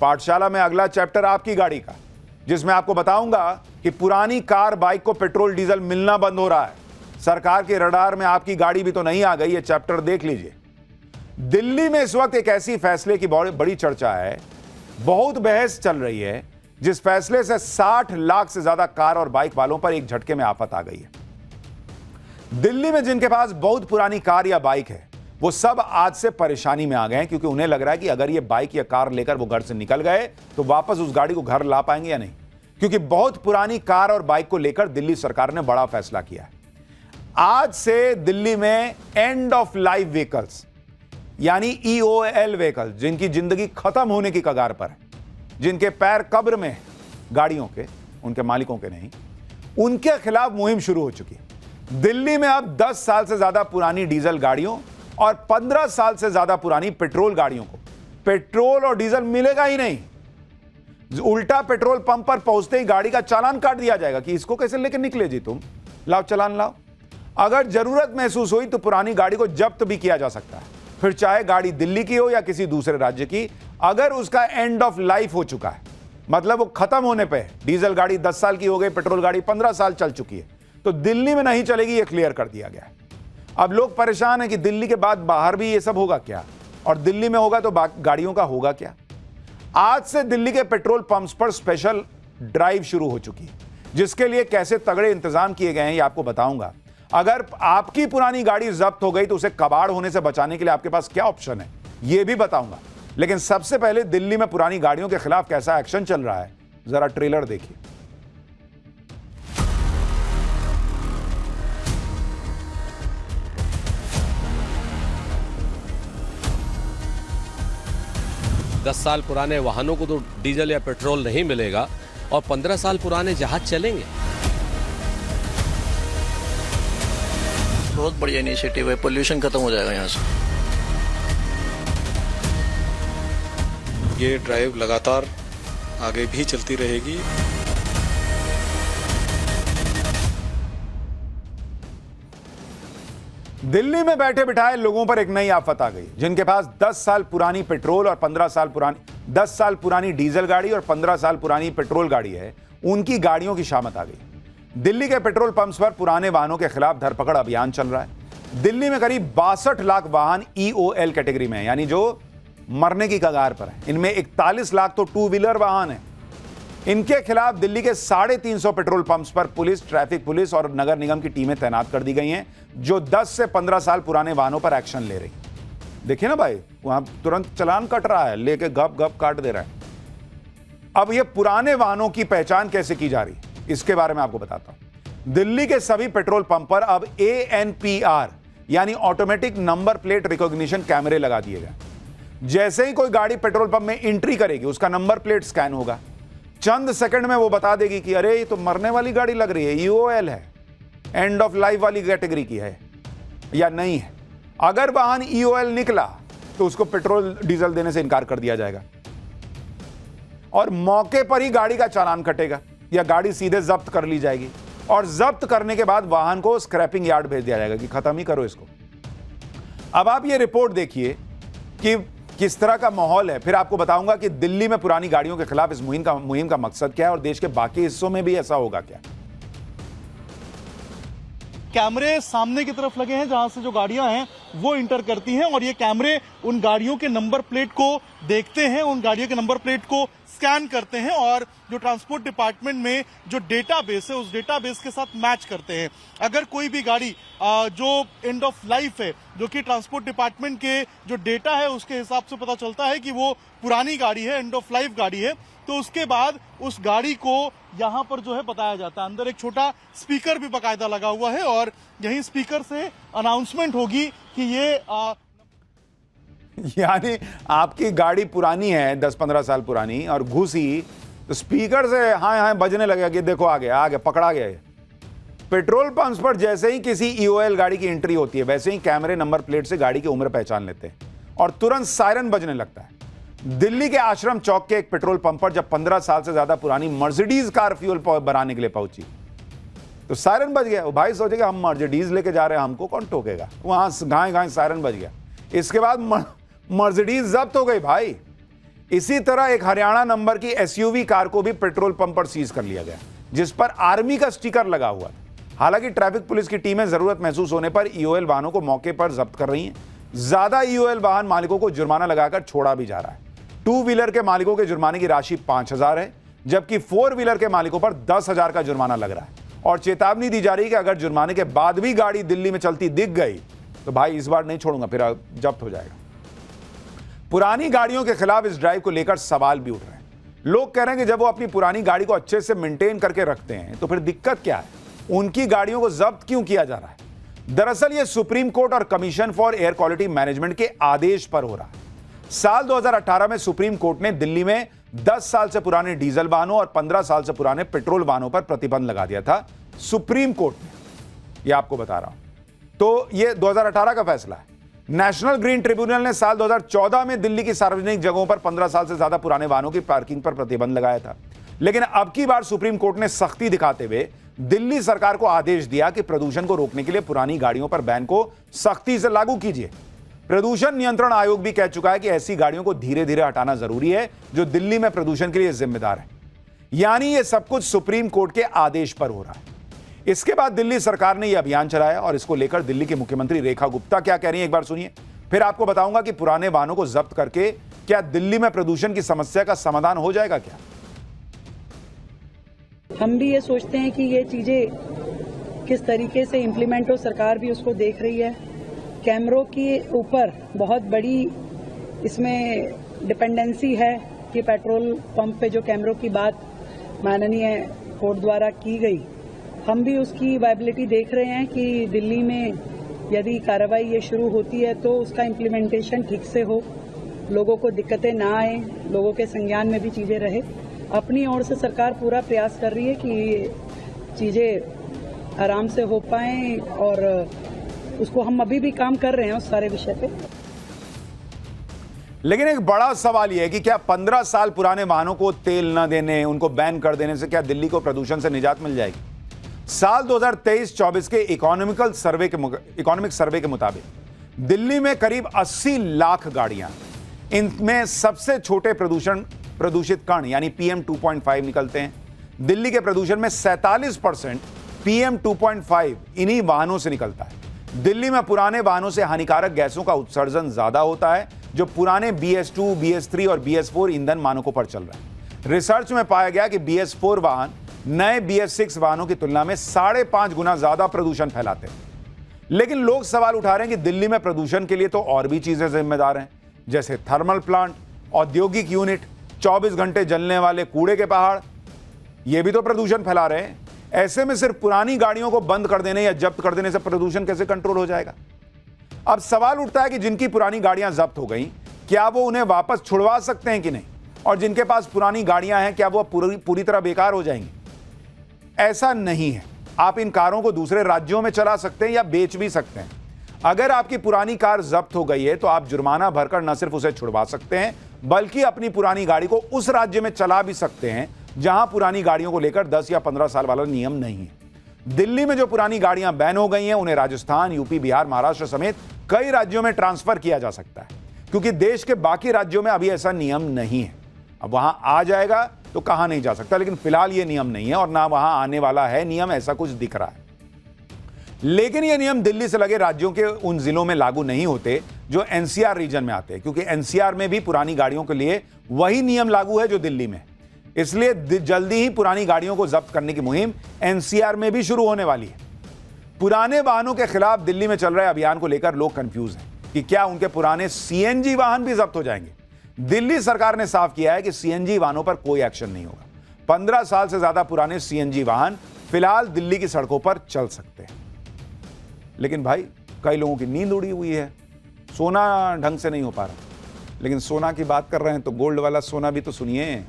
पाठशाला में अगला चैप्टर आपकी गाड़ी का, जिसमें आपको बताऊंगा कि पुरानी कार बाइक को पेट्रोल डीजल मिलना बंद हो रहा है। सरकार के रडार में आपकी गाड़ी भी तो नहीं आ गई। ये चैप्टर देख लीजिए। दिल्ली में इस वक्त एक ऐसी फैसले की बड़ी चर्चा है, बहुत बहस चल रही है, जिस फैसले से 60 लाख से ज्यादा कार और बाइक वालों पर एक झटके में आफत आ गई है। दिल्ली में जिनके पास बहुत पुरानी कार या बाइक है, वो सब आज से परेशानी में आ गए हैं, क्योंकि उन्हें लग रहा है कि अगर ये बाइक या कार लेकर वो घर से निकल गए तो वापस उस गाड़ी को घर ला पाएंगे या नहीं। क्योंकि बहुत पुरानी कार और बाइक को लेकर दिल्ली सरकार ने बड़ा फैसला किया है। आज से दिल्ली में एंड ऑफ लाइफ व्हीकल्स यानी EOL व्हीकल, जिनकी जिंदगी खत्म होने की कगार पर है, जिनके पैर कब्र में है, गाड़ियों के, उनके मालिकों के नहीं, उनके खिलाफ मुहिम शुरू हो चुकी है। दिल्ली में अब 10 साल से ज्यादा पुरानी डीजल गाड़ियों और 15 साल से ज्यादा पुरानी पेट्रोल गाड़ियों को पेट्रोल और डीजल मिलेगा ही नहीं। उल्टा पेट्रोल पंप पर पहुंचते ही गाड़ी का चालान काट दिया जाएगा कि इसको कैसे लेकर निकले जी तुम, लाओ चालान लाओ। अगर जरूरत महसूस हुई तो पुरानी गाड़ी को जब्त भी किया जा सकता है, फिर चाहे गाड़ी दिल्ली की हो या किसी दूसरे राज्य की। अगर उसका एंड ऑफ लाइफ हो चुका है, मतलब वो खत्म होने पे है, डीजल गाड़ी 10 साल की हो गई, पेट्रोल गाड़ी 15 साल चल चुकी है, तो दिल्ली में नहीं चलेगी, ये क्लियर कर दिया गया है। अब लोग परेशान हैं कि दिल्ली के बाद बाहर भी ये सब होगा क्या, और दिल्ली में होगा तो गाड़ियों का होगा क्या। आज से दिल्ली के पेट्रोल पंप्स पर स्पेशल ड्राइव शुरू हो चुकी है, जिसके लिए कैसे तगड़े इंतजाम किए गए हैं ये आपको बताऊंगा। अगर आपकी पुरानी गाड़ी जब्त हो गई तो उसे कबाड़ होने से बचाने के लिए आपके पास क्या ऑप्शन है, यह भी बताऊंगा। लेकिन सबसे पहले दिल्ली में पुरानी गाड़ियों के खिलाफ कैसा एक्शन चल रहा है, जरा ट्रेलर देखिए। दस साल पुराने वाहनों को तो डीजल या पेट्रोल नहीं मिलेगा और 15 साल पुराने जहाज चलेंगे। बहुत बढ़िया इनिशिएटिव है, पोल्यूशन खत्म हो जाएगा यहाँ से। ये ड्राइव लगातार आगे भी चलती रहेगी। दिल्ली में बैठे बिठाए लोगों पर एक नई आफत आ गई। जिनके पास 10 साल पुरानी पेट्रोल और 15 साल पुरानी 10 साल पुरानी डीजल गाड़ी और 15 साल पुरानी पेट्रोल गाड़ी है, उनकी गाड़ियों की शामत आ गई। दिल्ली के पेट्रोल पंप्स पर पुराने वाहनों के खिलाफ धरपकड़ अभियान चल रहा है। दिल्ली में करीब 62 लाख वाहन EOL कैटेगरी में है, यानी जो मरने की कगार पर है। इनमें 41 लाख तो टू व्हीलर वाहन है। इनके खिलाफ दिल्ली के 350 पेट्रोल पंप्स पर पुलिस, ट्रैफिक पुलिस और नगर निगम की टीमें तैनात कर दी गई हैं, जो 10 से 15 साल पुराने वाहनों पर एक्शन ले रही। देखिए ना भाई, वहां तुरंत चालान कट रहा है, लेके गप गप काट दे रहा है। अब ये पुराने वाहनों की पहचान कैसे की जा रही, इसके बारे में आपको बताता हूं। दिल्ली के सभी पेट्रोल पंप पर अब ANPR यानी ऑटोमेटिक नंबर प्लेट रिकॉग्निशन कैमरे लगा दिए गए। जैसे ही कोई गाड़ी पेट्रोल पंप में एंट्री करेगी, उसका नंबर प्लेट स्कैन होगा। चंद सेकंड में वो बता देगी कि अरे ये तो मरने वाली गाड़ी लग रही है, EOL है, एंड ऑफ लाइफ वाली कैटेगरी की है या नहीं है। अगर वाहन EOL निकला तो उसको पेट्रोल डीजल देने से इनकार कर दिया जाएगा और मौके पर ही गाड़ी का चालान कटेगा या गाड़ी सीधे जब्त कर ली जाएगी। और जब्त करने के बाद वाहन को स्क्रैपिंग यार्ड भेज दिया जाएगा कि खत्म ही करो इसको। अब आप ये रिपोर्ट देखिए कि किस तरह का माहौल है। फिर आपको बताऊंगा कि दिल्ली में पुरानी गाड़ियों के खिलाफ इस मुहिम का मकसद क्या है और देश के बाकी हिस्सों में भी ऐसा होगा क्या। कैमरे सामने की तरफ लगे हैं जहां से जो गाड़ियां हैं वो इंटर करती हैं और ये कैमरे उन गाड़ियों के नंबर प्लेट को देखते हैं, उन गाड़ियों के नंबर प्लेट को स्कैन करते हैं और जो ट्रांसपोर्ट डिपार्टमेंट में जो डेटाबेस है उस डेटाबेस के साथ मैच करते हैं। अगर कोई भी गाड़ी जो एंड ऑफ लाइफ है, जो कि ट्रांसपोर्ट डिपार्टमेंट के जो डेटा है उसके हिसाब से पता चलता है कि वो पुरानी गाड़ी है, एंड ऑफ लाइफ गाड़ी है, तो उसके बाद उस गाड़ी को यहाँ पर जो है बताया जाता है। अंदर एक छोटा स्पीकर भी बाकायदा लगा हुआ है और यही स्पीकर से अनाउंसमेंट होगी कि ये यानी आपकी गाड़ी पुरानी है, 10-15 साल पुरानी, और घुसी तो स्पीकर से हाँ हाँ बजने लगेगा कि देखो आ गया पकड़ा गया। पेट्रोल पंप्स पर जैसे ही किसी EOL गाड़ी की एंट्री होती है, वैसे ही कैमरे नंबर प्लेट से गाड़ी की उम्र पहचान लेते हैं और तुरंत सायरन बजने लगता है। दिल्ली के आश्रम चौक के एक पेट्रोल पंप पर जब 15 साल से ज्यादा पुरानी मर्सिडीज कार फ्यूल बनाने के लिए पहुंची तो सायरन बज गया। वो भाई सोचेगा हम मर्सिडीज लेके जा रहे हैं, हमको कौन टोकेगा। वहां गाय गाय सायरन बज गया। इसके बाद मर्सिडीज जब्त हो गई भाई। इसी तरह एक हरियाणा नंबर की एसयूवी कार को भी पेट्रोल पंप पर सीज कर लिया गया, जिस पर आर्मी का स्टिकर लगा हुआ था। हालांकि ट्रैफिक पुलिस की टीमें जरूरत महसूस होने पर ईओएल वाहनों को मौके पर जब्त कर रही हैं। ज्यादा ईओएल वाहन मालिकों को जुर्माना लगाकर छोड़ा भी जा रहा है। 2 व्हीलर के मालिकों के जुर्माने की राशि 5,000 है, जबकि 4 व्हीलर के मालिकों पर 10,000 का जुर्माना लग रहा है और चेतावनी दी जा रही है कि अगर जुर्माने के बाद भी गाड़ी दिल्ली में चलती दिख गई तो भाई इस बार नहीं छोड़ूंगा, फिर जब्त हो जाएगा। पुरानी गाड़ियों के खिलाफ इस ड्राइव को लेकर सवाल भी उठ रहे हैं। लोग कह रहे हैं कि जब वो अपनी पुरानी गाड़ी को अच्छे से मेंटेन करके रखते हैं तो फिर दिक्कत क्या है, उनकी गाड़ियों को जब्त क्यों किया जा रहा है। दरअसल ये सुप्रीम कोर्ट और commission for air quality management के आदेश पर हो रहा है। साल 2018 में सुप्रीम कोर्ट ने दिल्ली में 10 साल से पुराने डीजल वाहनों और 15 साल से पुराने पेट्रोल वाहनों पर प्रतिबंध लगा दिया था। सुप्रीम कोर्ट ने, ये आपको बता रहा हूं, तो ये 2018 का फैसला है। नेशनल ग्रीन ट्रिब्यूनल ने साल 2014 में दिल्ली की सार्वजनिक जगहों पर 15 साल से ज्यादा पुराने वाहनों की पार्किंग पर प्रतिबंध लगाया था। लेकिन अब की बार सुप्रीम कोर्ट ने सख्ती दिखाते हुए दिल्ली सरकार को आदेश दिया कि प्रदूषण को रोकने के लिए पुरानी गाड़ियों पर बैन को सख्ती से लागू कीजिए। प्रदूषण नियंत्रण आयोग भी कह चुका है कि ऐसी गाड़ियों को धीरे धीरे हटाना जरूरी है जो दिल्ली में प्रदूषण के लिए जिम्मेदार है। यानी यह सब कुछ सुप्रीम कोर्ट के आदेश पर हो रहा है। इसके बाद दिल्ली सरकार ने यह अभियान चलाया और इसको लेकर दिल्ली की मुख्यमंत्री रेखा गुप्ता क्या कह रही हैं, एक बार सुनिए, फिर आपको बताऊंगा कि पुराने वाहनों को जब्त करके क्या दिल्ली में प्रदूषण की समस्या का समाधान हो जाएगा क्या। हम भी ये सोचते हैं कि ये चीजें किस तरीके से इम्प्लीमेंट हो, सरकार भी उसको देख रही है। कैमरों के ऊपर बहुत बड़ी इसमें डिपेंडेंसी है कि पेट्रोल पंप पे जो कैमरों की बात माननीय कोर्ट द्वारा की गई, हम भी उसकी वायबिलिटी देख रहे हैं कि दिल्ली में यदि कार्रवाई ये शुरू होती है तो उसका इम्प्लीमेंटेशन ठीक से हो, लोगों को दिक्कतें ना आए, लोगों के संज्ञान में भी चीज़ें रहे। अपनी ओर से सरकार पूरा प्रयास कर रही है कि ये चीज़ें आराम से हो पाएं और उसको हम अभी भी काम कर रहे हैं उस सारे विषय पे। लेकिन एक बड़ा सवाल यह है कि क्या 15 साल पुराने वाहनों को तेल न देने, उनको बैन कर देने से क्या दिल्ली को प्रदूषण से निजात मिल जाएगी। साल 2023-24 के इकोनॉमिक सर्वे के मुताबिक दिल्ली में करीब 80 लाख गाड़ियां, इनमें सबसे छोटे प्रदूषित कण यानी PM 2.5 निकलते हैं। दिल्ली के प्रदूषण में 47% PM 2.5 इन्हीं वाहनों से निकलता है। दिल्ली में पुराने वाहनों से हानिकारक गैसों का उत्सर्जन ज्यादा होता है जो पुराने BS2, BS3 और BS4 ईंधन मानकों पर चल रहा है। रिसर्च में पाया गया कि BS4 वाहन नए BS6 वाहनों की तुलना में 5.5 गुना ज्यादा प्रदूषण फैलाते हैं। लेकिन लोग सवाल उठा रहे हैं कि दिल्ली में प्रदूषण के लिए तो और भी चीजें जिम्मेदार हैं, जैसे थर्मल प्लांट, औद्योगिक यूनिट, 24 घंटे जलने वाले कूड़े के पहाड़, ये भी तो प्रदूषण फैला रहे हैं। ऐसे में सिर्फ पुरानी गाड़ियों को बंद कर देने या जब्त कर देने से प्रदूषण कैसे कंट्रोल हो जाएगा। अब सवाल उठता है कि जिनकी पुरानी गाड़ियां जब्त हो गई, क्या वो उन्हें वापस छुड़वा सकते हैं कि नहीं, और जिनके पास पुरानी गाड़ियां हैं क्या वो पूरी तरह बेकार हो जाएंगी। ऐसा नहीं है। आप इन कारों को दूसरे राज्यों में चला सकते हैं या बेच भी सकते हैं। अगर आपकी पुरानी कार जब्त हो गई है तो आप जुर्माना भरकर न सिर्फ उसे छुड़वा सकते हैं बल्कि अपनी पुरानी गाड़ी को उस राज्य में चला भी सकते हैं जहां पुरानी गाड़ियों को लेकर 10 या 15 साल वाला नियम नहीं है। दिल्ली में जो पुरानी गाड़ियां बैन हो गई हैं उन्हें राजस्थान, यूपी, बिहार, महाराष्ट्र समेत कई राज्यों में ट्रांसफर किया जा सकता है, क्योंकि देश के बाकी राज्यों में अभी ऐसा नियम नहीं है। अब वहां आ जाएगा तो कहां नहीं जा सकता, लेकिन फिलहाल यह नियम नहीं है और ना वहां आने वाला है नियम, ऐसा कुछ दिख रहा है। लेकिन ये नियम दिल्ली से लगे राज्यों के उन जिलों में लागू नहीं होते जो NCR रीजन में आते हैं, क्योंकि NCR में भी पुरानी गाड़ियों के लिए वही नियम लागू है जो दिल्ली में। इसलिए जल्दी ही पुरानी गाड़ियों को जब्त करने की मुहिम NCR में भी शुरू होने वाली है। पुराने वाहनों के खिलाफ दिल्ली में चल रहे अभियान को लेकर लोग कंफ्यूज हैं कि क्या उनके पुराने CNG वाहन भी जब्त हो जाएंगे। दिल्ली सरकार ने साफ किया है कि CNG वाहनों पर कोई एक्शन नहीं होगा। 15 साल से ज्यादा पुराने CNG वाहन फिलहाल दिल्ली की सड़कों पर चल सकते हैं। लेकिन भाई कई लोगों की नींद उड़ी हुई है, सोना ढंग से नहीं हो पा रहा। लेकिन सोना की बात कर रहे हैं तो गोल्ड वाला सोना भी तो सुनिए।